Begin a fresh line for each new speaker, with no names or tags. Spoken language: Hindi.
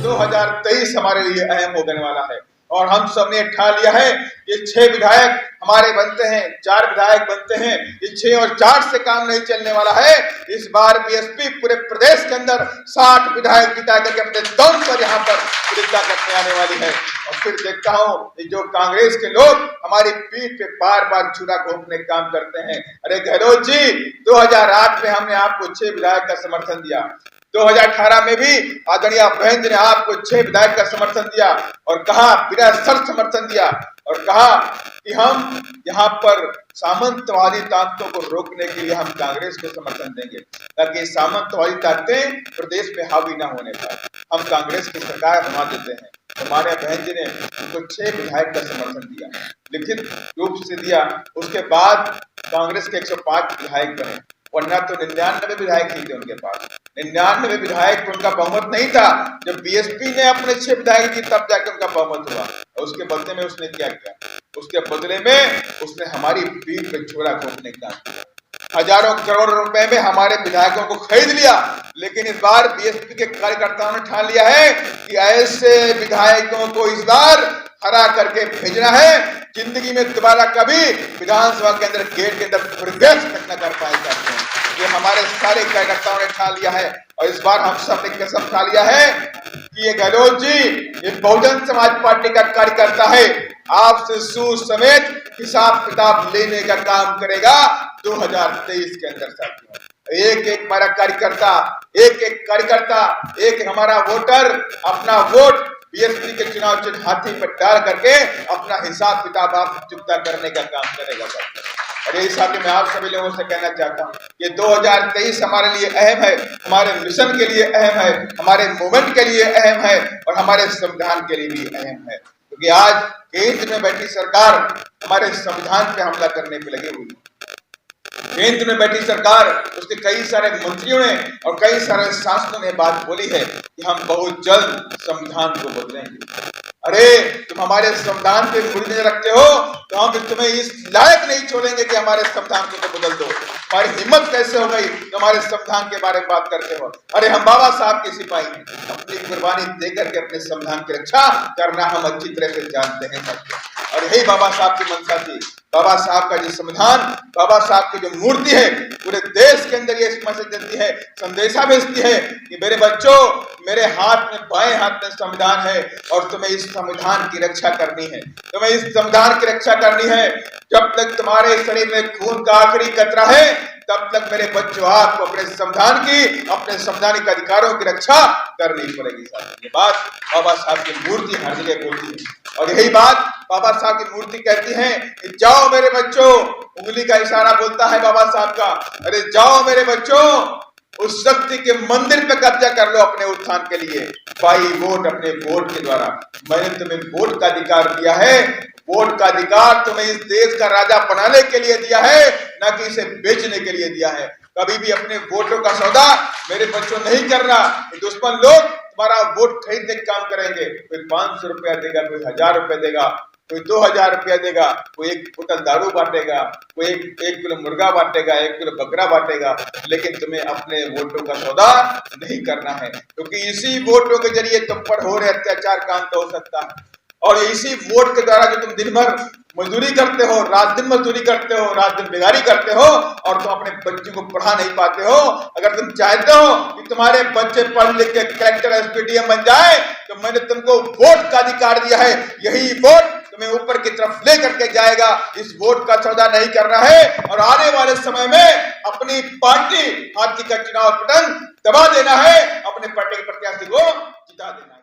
2023 हमारे लिए अहम होने वाला है और हम सब ने ठान लिया है कि 6 विधायक हमारे बनते हैं, 4 विधायक बनते हैं। ये 6 और 4 से काम नहीं चलने वाला है। इस बार बीएसपी पूरे प्रदेश के अंदर 60 विधायक जिता करके अपने दौर पर यहाँ पर प्रतिज्ञा करने आने वाली है। और फिर देखता हूँ जो कांग्रेस के लोग हमारी पीठ पे बार बार छुरा घोंपने का काम करते हैं। अरे गहलोत जी, 2008 में हमने आपको 6 विधायक का समर्थन दिया, 2018 में भी आदरणीय महेंद्र ने आपको 6 विधायक का समर्थन दिया और कहा, बिना शर्त समर्थन दिया और कहा कि हम यहाँ पर सामंतवादी ताकतों को रोकने के लिए हम कांग्रेस को समर्थन देंगे ताकि सामंतवादी ताकतें प्रदेश में हावी न होने पाए। हम कांग्रेस की सरकार बना देते हैं। हमारे बहन जी ने उनको 6 विधायक का समर्थन दिया, लिखित रूप से दिया। उसके बाद कांग्रेस के 105 विधायक बने, वरना तो 99 विधायक ही थे उनके पास। 99 विधायक उनका बहुमत नहीं था। जब बीएसपी ने अपने 6 विधायक दी तब जाकर उनका बहुमत हुआ। और उसके बदले में उसने क्या किया? उसके बदले में उसने हमारी पीठ पे छुरा घोंपने का किया। हजारों करोड़ रुपए में हमारे विधायकों को खरीद लिया। लेकिन इस बार बीएसपी के कार्यकर्ताओं ने ठान लिया है कि ऐसे विधायकों को इस बार हरा करके भेजना है। जिंदगी में दोबारा कभी विधानसभा के अंदर गेट के अंदर प्रवेश तक न कर पाएगा। ये हमारे सारे कार्यकर्ताओं ने ठान लिया है और इस बार हम सब ने कसम खा लिया है कि ये गहलोत जी, ये बहुजन समाज पार्टी का कार्यकर्ता है, आपसे सूद समेत हिसाब किताब लेने का काम करेगा 2023 के अंदर। साथियों, एक हमारा कार्यकर्ता, एक हमारा वोटर अपना वोट बीएसपी के चुनाव चिन्ह हाथी पर डाल करके अपना हिसाब किताब आप चुकता करने का काम करेगा। और यही साथ मैं आप सभी लोगों से कहना चाहता हूँ कि 2023 हमारे लिए अहम है, हमारे मिशन के लिए अहम है, हमारे मूवमेंट के लिए अहम है और हमारे संविधान के लिए भी अहम है। क्योंकि आज केंद्र में बैठी सरकार हमारे संविधान पे हमला करने पे लगी हुई है। केंद्र में बैठी सरकार, उसके कई सारे मंत्रियों ने और कई सारे सांसदों ने बात बोली है कि हम बहुत जल्द संविधान को बदलेंगे। अरे तुम हमारे संविधान पे बुरी नजर रखते हो तो हम तुम्हें इस लायक नहीं छोड़ेंगे कि हमारे संविधान को तो बदल दो। हमारी हिम्मत कैसे हो गई तो हमारे संविधान के बारे में बात करते हो? अरे हम बाबा साहब के सिपाही हैं, अपनी कुर्बानी देकर के अपने संविधान की रक्षा करना हम अच्छी तरह से जानते हैं। और यही बाबा साहब की मंशा थी। बाबा साहब का जो संविधान, बाबा साहब की जो मूर्ति है, पूरे देश के अंदर ये मैसेज देती है, संदेशा भेजती है कि मेरे बच्चों, मेरे हाथ में, बाएं हाथ में संविधान है और तुम्हें इस संविधान की रक्षा करनी है। तुम्हें इस संविधान की रक्षा करनी है। जब तक तुम्हारे शरीर में खून का आखिरी कतरा है तब तक मेरे बच्चों आपको अपने संविधान की, अपने संवैधानिक अधिकारों की रक्षा करनी पड़ेगी। ये बात बाबा साहब की मूर्ति हर जगह बोलती है और यही बात बाबा साहब की मूर्ति कहती है कि जाओ मेरे बच्चों, उंगली का इशारा बोलता है बाबा साहब का, अरे जाओ मेरे बच्चों, उस शक्ति के मंदिर पे कब्जा कर लो अपने उत्थान के लिए। पाई वोट अपने वोट के द्वारा। मैंने तुम्हें वोट का अधिकार दिया है। वोट का अधिकार तुम्हें इस देश का राजा बनाने के लिए दिया है, न कि इसे बेचने के लिए दिया है। कभी भी अपने वोटों का सौदा मेरे बच्चों नहीं करना। दुश्मन लोग तुम्हारा वोट खरीदने का काम करेंगे। कोई 500 रुपया देगा, कोई 1000 रुपया देगा, कोई 2000 रुपया देगा, कोई 1 बोतल दारू बांटेगा, कोई 1 किलो मुर्गा बांटेगा, 1 किलो बकरा बांटेगा, लेकिन तुम्हें अपने वोटों का सौदा नहीं करना है। क्योंकि इसी वोटों के जरिए तुम पर हो रहे अत्याचार का अंत हो सकता है। और इसी वोट के द्वारा जो तुम दिन भर मजदूरी करते हो, रात दिन मजदूरी करते हो, रात दिन बेगारी करते हो और तुम अपने बच्चों को पढ़ा नहीं पाते हो। अगर तुम चाहते हो कि तुम्हारे बच्चे पढ़ लिख के कलेक्टर, एसपीडीएम बन जाए तो मैंने तुमको वोट का अधिकार दिया है। यही वोट तुम्हें ऊपर की तरफ ले करके जाएगा। इस वोट का सौदा नहीं करना है और आने वाले समय में अपनी पार्टी हाथी का चुनाव बटन दबा देना है, अपने पार्टी के प्रत्याशी को जिता देना है।